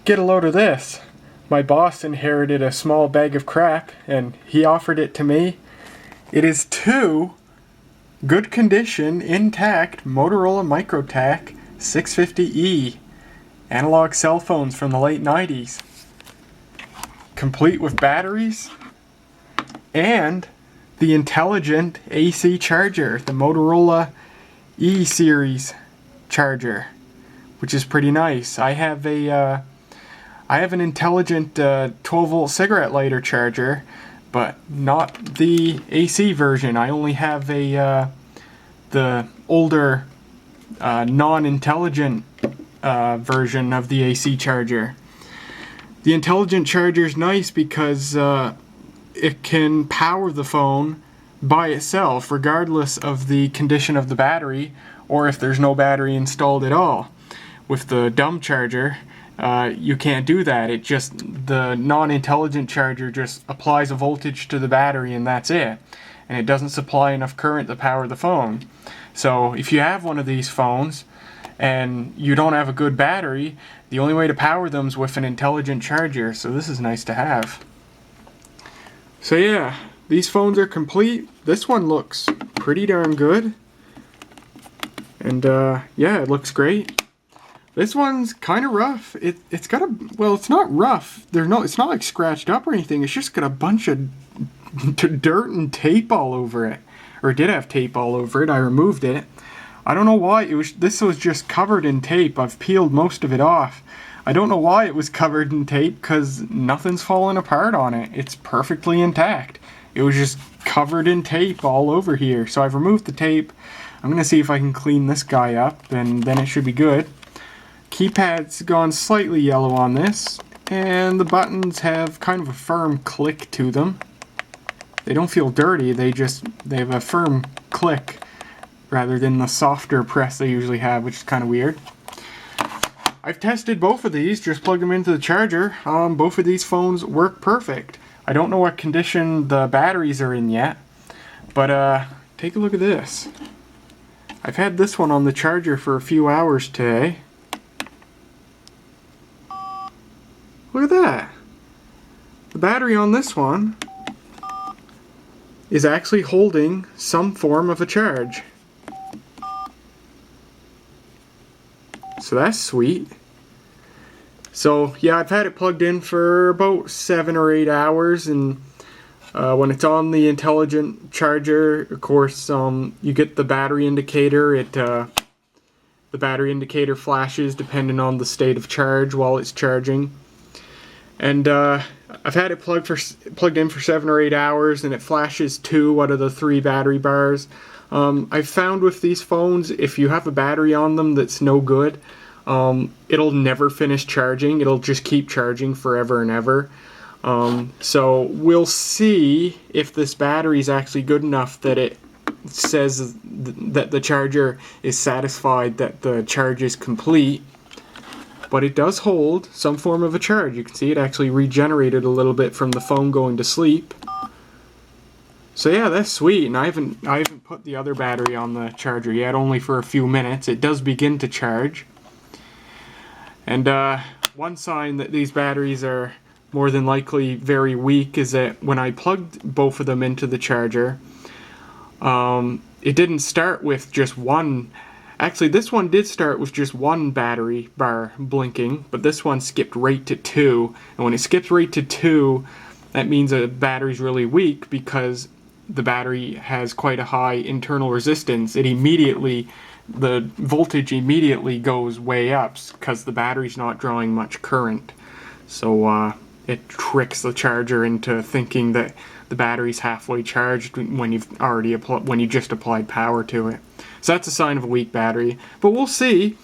Get a load of this. My boss inherited a small bag of crap and he offered it to me. It is two good condition, intact Motorola Microtac 650E analog cell phones from the late 90s. Complete with batteries and the intelligent AC charger, the Motorola E-series charger, which is pretty nice. I have an intelligent 12-volt cigarette lighter charger, but not the AC version. I only have the older non-intelligent version of the AC charger. The intelligent charger is nice because it can power the phone by itself regardless of the condition of the battery or if there's no battery installed at all. With the dumb charger, you can't do that. The non-intelligent charger just applies a voltage to the battery and that's it. And it doesn't supply enough current to power the phone. So if you have one of these phones and you don't have a good battery, the only way to power them is with an intelligent charger. So this is nice to have. So yeah, these phones are complete. This one looks pretty darn good. And yeah, it looks great. This one's kind of rough. It's got well, it's not rough. It's not like scratched up or anything. It's just got a bunch of dirt and tape all over it. Or it did have tape all over it. I removed it. I don't know why. This was just covered in tape. I've peeled most of it off. I don't know why it was covered in tape because nothing's fallen apart on it. It's perfectly intact. It was just covered in tape all over here. So I've removed the tape. I'm going to see if I can clean this guy up and then it should be good. Keypad's gone slightly yellow on this, and the buttons have kind of a firm click to them. They don't feel dirty, they have a firm click rather than the softer press they usually have, which is kind of weird. I've tested both of these, just plugged them into the charger. Both of these phones work perfect. I don't know what condition the batteries are in yet, but take a look at this. I've had this one on the charger for a few hours today. Look at that. The battery on this one is actually holding some form of a charge. So that's sweet. So yeah, I've had it plugged in for about 7 or 8 hours, and when it's on the intelligent charger, of course, you get the battery indicator. The battery indicator flashes depending on the state of charge while it's charging. And I've had it plugged in for 7 or 8 hours, and it flashes 2 out of the 3 battery bars. I've found with these phones, if you have a battery on them that's no good, it'll never finish charging. It'll just keep charging forever and ever. So we'll see if this battery is actually good enough that it says that the charger is satisfied that the charge is complete. But it does hold some form of a charge. You can see it actually regenerated a little bit from the phone going to sleep. So yeah, that's sweet. And I haven't put the other battery on the charger yet, only for a few minutes. It does begin to charge. And one sign that these batteries are more than likely very weak is that when I plugged both of them into the charger, it didn't start with just one. Actually, this one did start with just one battery bar blinking, but this one skipped right to 2. And when it skips right to 2, that means a battery's really weak because the battery has quite a high internal resistance. The voltage immediately goes way up because the battery's not drawing much current. So it tricks the charger into thinking that the battery's halfway charged when you just applied power to it. So that's a sign of a weak battery. But we'll see.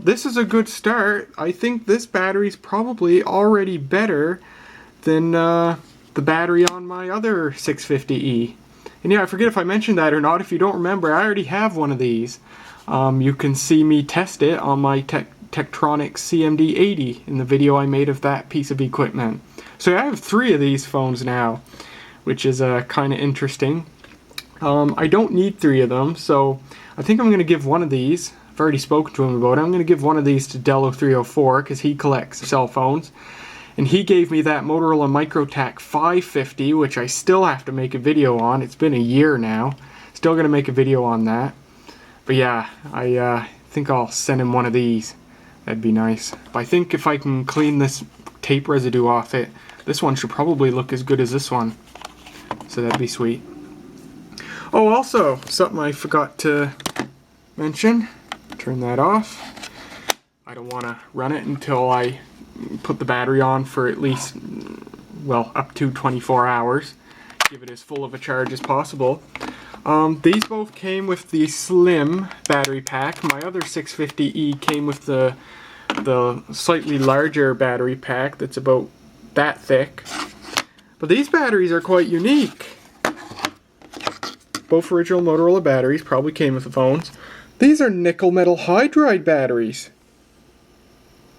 This is a good start. I think this battery's probably already better than the battery on my other 650E. And yeah, I forget if I mentioned that or not. If you don't remember, I already have one of these. You can see me test it on my Tektronix CMD80 in the video I made of that piece of equipment. So I have 3 of these phones now, which is kind of interesting. I don't need 3 of them, so I think I'm going to give one of these I've already spoken to him about it. I'm going to give one of these to Dello304 because he collects cell phones. And he gave me that Motorola Microtac 550, which I still have to make a video on. It's been a year now. Still going to make a video on that. But yeah, I think I'll send him one of these. That'd be nice. But I think if I can clean this tape residue off it, this one should probably look as good as this one. So that'd be sweet. Oh, also, something I forgot to mention. Turn that off. I don't want to run it until I put the battery on for at least, well, up to 24 hours. Give it as full of a charge as possible. These both came with the slim battery pack. My other 650E came with the slightly larger battery pack that's about that thick. But these batteries are quite unique. Both original Motorola batteries probably came with the phones. These are nickel metal hydride batteries.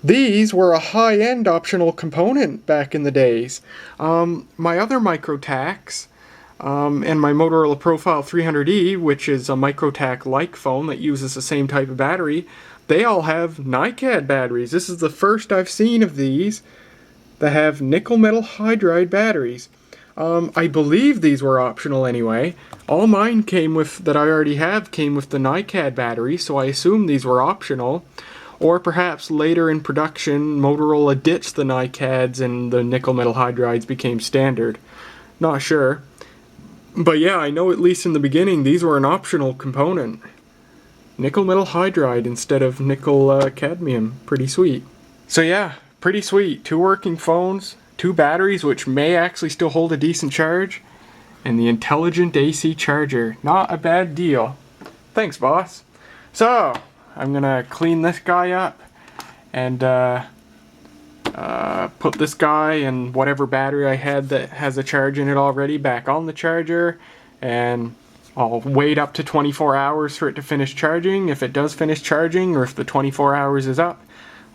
These were a high-end optional component back in the days. My other Microtacs and my Motorola Profile 300E, which is a Microtac-like phone that uses the same type of battery, they all have NiCad batteries. This is the first I've seen of these that have nickel metal hydride batteries. I believe these were optional anyway. All mine came with, that I already have, came with the NiCad battery, so I assume these were optional. Or perhaps later in production, Motorola ditched the NiCads and the nickel metal hydrides became standard. Not sure. But yeah, I know at least in the beginning these were an optional component. Nickel metal hydride instead of nickel cadmium. Pretty sweet. So yeah, pretty sweet. 2 working phones, 2 batteries which may actually still hold a decent charge, and the intelligent AC charger. Not a bad deal. Thanks, boss. So, I'm gonna clean this guy up and put this guy and whatever battery I had that has a charge in it already back on the charger, and I'll wait up to 24 hours for it to finish charging. If it does finish charging, or if the 24 hours is up,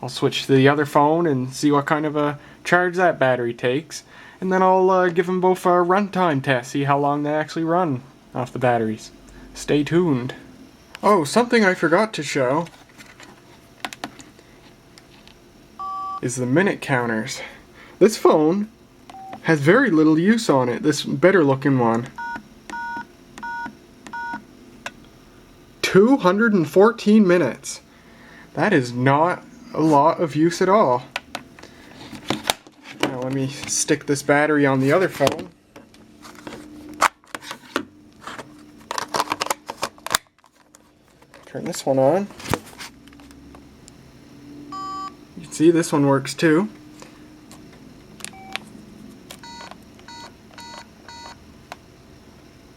I'll switch to the other phone and see what kind of a charge that battery takes, and then I'll give them both a runtime test, see how long they actually run off the batteries. Stay tuned. Oh, something I forgot to show is the minute counters. This phone has very little use on it, this better looking one. 214 minutes. That is not a lot of use at all. Now let me stick this battery on the other phone. Turn this one on. You can see this one works too.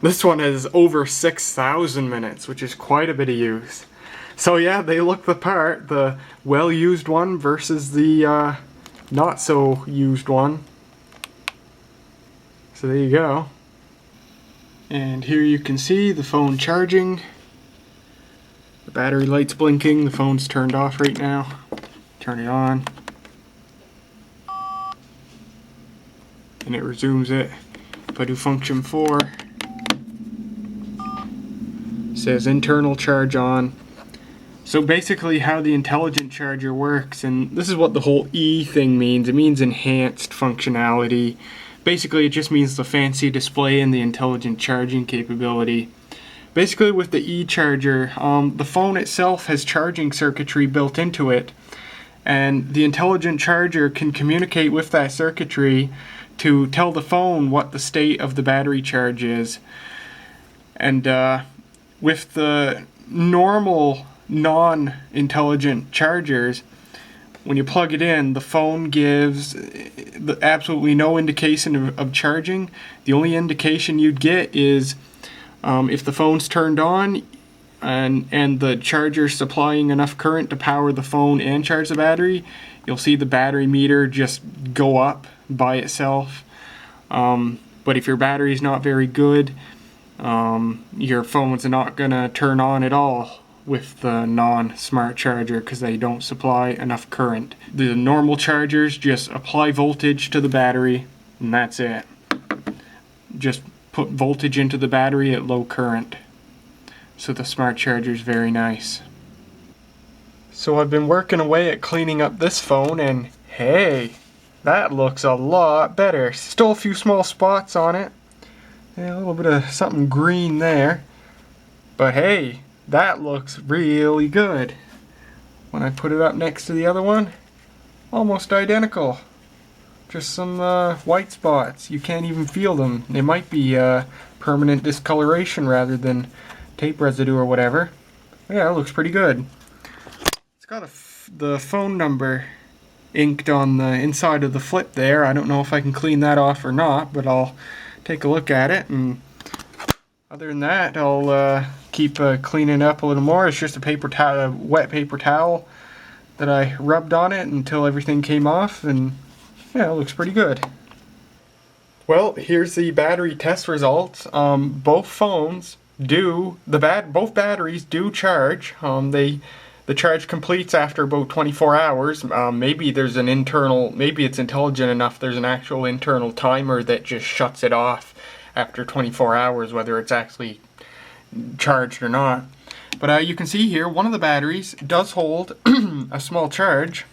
This one has over 6,000 minutes, which is quite a bit of use. So yeah, they look the part, the well-used one versus the not so used one. So there you go. And here you can see the phone charging. The battery light's blinking, the phone's turned off right now. Turn it on. And it resumes it. If I do function 4, it says internal charge on. So basically how the intelligent charger works, and this is what the whole E thing means. It means enhanced functionality. Basically it just means the fancy display and the intelligent charging capability. Basically with the e-charger, the phone itself has charging circuitry built into it, and the intelligent charger can communicate with that circuitry to tell the phone what the state of the battery charge is. And with the normal non-intelligent chargers, when you plug it in, the phone gives absolutely no indication of charging. The only indication you'd get is if the phone's turned on and the charger's supplying enough current to power the phone and charge the battery, you'll see the battery meter just go up by itself. But if your battery's not very good, your phone's not gonna turn on at all with the non-smart charger because they don't supply enough current. The normal chargers just apply voltage to the battery and that's it. Just put voltage into the battery at low current. So the smart charger is very nice. So I've been working away at cleaning up this phone, and hey, that looks a lot better. Still a few small spots on it. Yeah, a little bit of something green there. But hey, that looks really good. When I put it up next to the other one, almost identical. Just some white spots. You can't even feel them. They might be permanent discoloration rather than tape residue or whatever. Yeah, it looks pretty good. It's got the phone number inked on the inside of the flip there. I don't know if I can clean that off or not, but I'll take a look at it. And other than that, I'll keep cleaning up a little more. It's just a paper towel, wet paper towel that I rubbed on it until everything came off, and yeah, it looks pretty good. Well, here's the battery test results. Both phones do both batteries do charge. The charge completes after about 24 hours. Maybe there's an internal, maybe it's intelligent enough. There's an actual internal timer that just shuts it off after 24 hours, whether it's actually charged or not. But you can see here, one of the batteries does hold a small charge.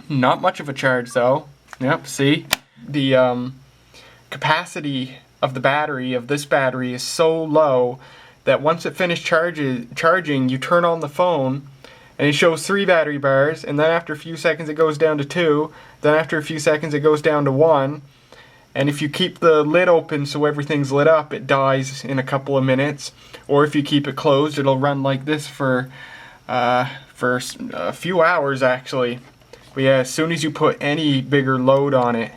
Not much of a charge though. Yep, see? The capacity of the battery, of this battery, is so low that once it finished charging, you turn on the phone and it shows 3 battery bars, and then after a few seconds it goes down to 2, then after a few seconds it goes down to 1, and if you keep the lid open so everything's lit up, it dies in a couple of minutes, or if you keep it closed, it'll run like this for a few hours actually. But yeah, as soon as you put any bigger load on it,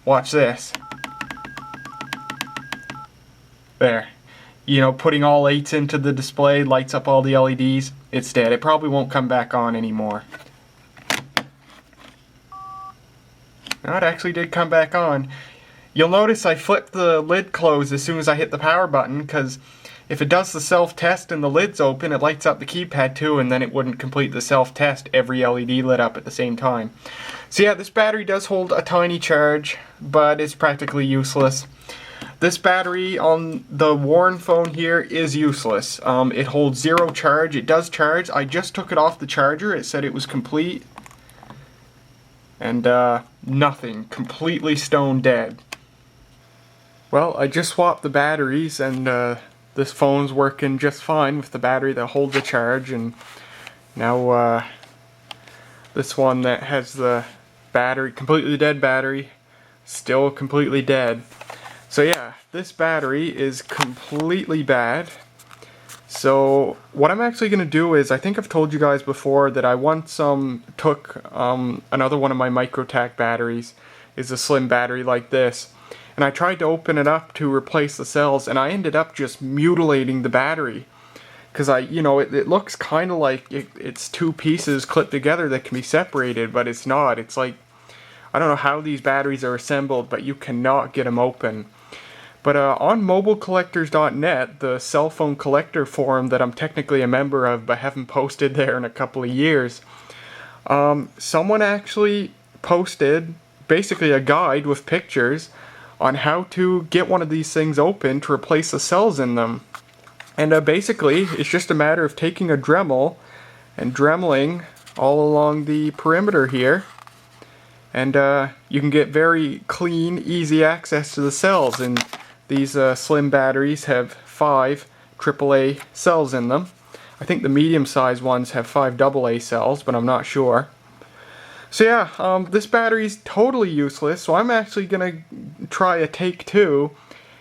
watch this. There. You know, putting all 8s into the display lights up all the LEDs. It's dead. It probably won't come back on anymore. No, it actually did come back on. You'll notice I flipped the lid closed as soon as I hit the power button, because if it does the self-test and the lid's open, it lights up the keypad too, and then it wouldn't complete the self-test. Every LED lit up at the same time. So yeah, this battery does hold a tiny charge, but it's practically useless. This battery on the Warren phone here is useless. It holds 0 charge. It does charge. I just took it off the charger. It said it was complete. And nothing. Completely stone dead. Well, I just swapped the batteries, and this phone's working just fine with the battery that holds the charge, and now this one that has the battery, completely dead battery, still completely dead. So yeah, this battery is completely bad. So what I'm actually going to do is, I think I've told you guys before that I once took another one of my Microtac batteries, is a slim battery like this, and I tried to open it up to replace the cells, and I ended up just mutilating the battery. Because it looks kind of like it's 2 pieces clipped together that can be separated, but it's not. It's like, I don't know how these batteries are assembled, but you cannot get them open. But on mobilecollectors.net, the cell phone collector forum that I'm technically a member of but haven't posted there in a couple of years, someone actually posted basically a guide with pictures on how to get one of these things open to replace the cells in them. And basically, it's just a matter of taking a Dremel and dremeling all along the perimeter here. And you can get very clean, easy access to the cells. And these slim batteries have 5 AAA cells in them. I think the medium-sized ones have 5 AA cells, but I'm not sure. So yeah, this battery's totally useless, so I'm actually going to try a take 2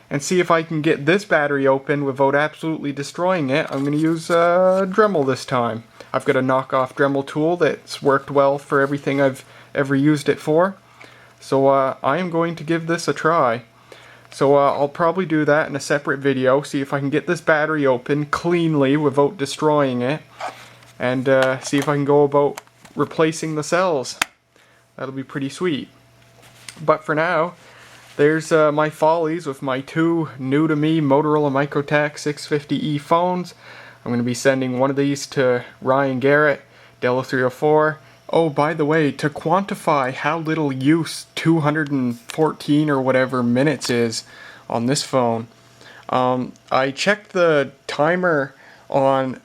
and see if I can get this battery open without absolutely destroying it. I'm going to use Dremel this time. I've got a knockoff Dremel tool that's worked well for everything I've ever used it for. So I am going to give this a try. So I'll probably do that in a separate video, see if I can get this battery open cleanly without destroying it, and see if I can go about replacing the cells. That'll be pretty sweet. But for now, there's my follies with my 2 new-to-me Motorola Microtac 650E phones. I'm going to be sending one of these to Ryan Garrett, Dello 304. Oh, by the way, to quantify how little use 214 or whatever minutes is on this phone, I checked the timer on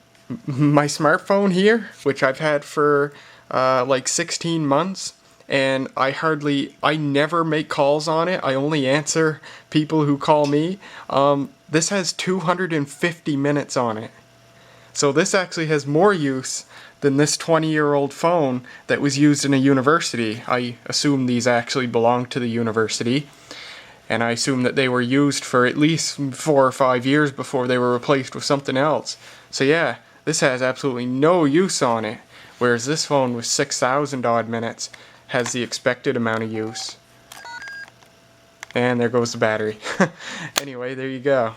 my smartphone here, which I've had for like 16 months, and I never make calls on it. I only answer people who call me. This has 250 minutes on it. So this actually has more use than this 20-year-old phone that was used in a university. I assume these actually belong to the university, and I assume that they were used for at least 4 or 5 years before they were replaced with something else. So yeah, this has absolutely no use on it, whereas this phone with 6,000 odd minutes has the expected amount of use. And there goes the battery. Anyway, there you go.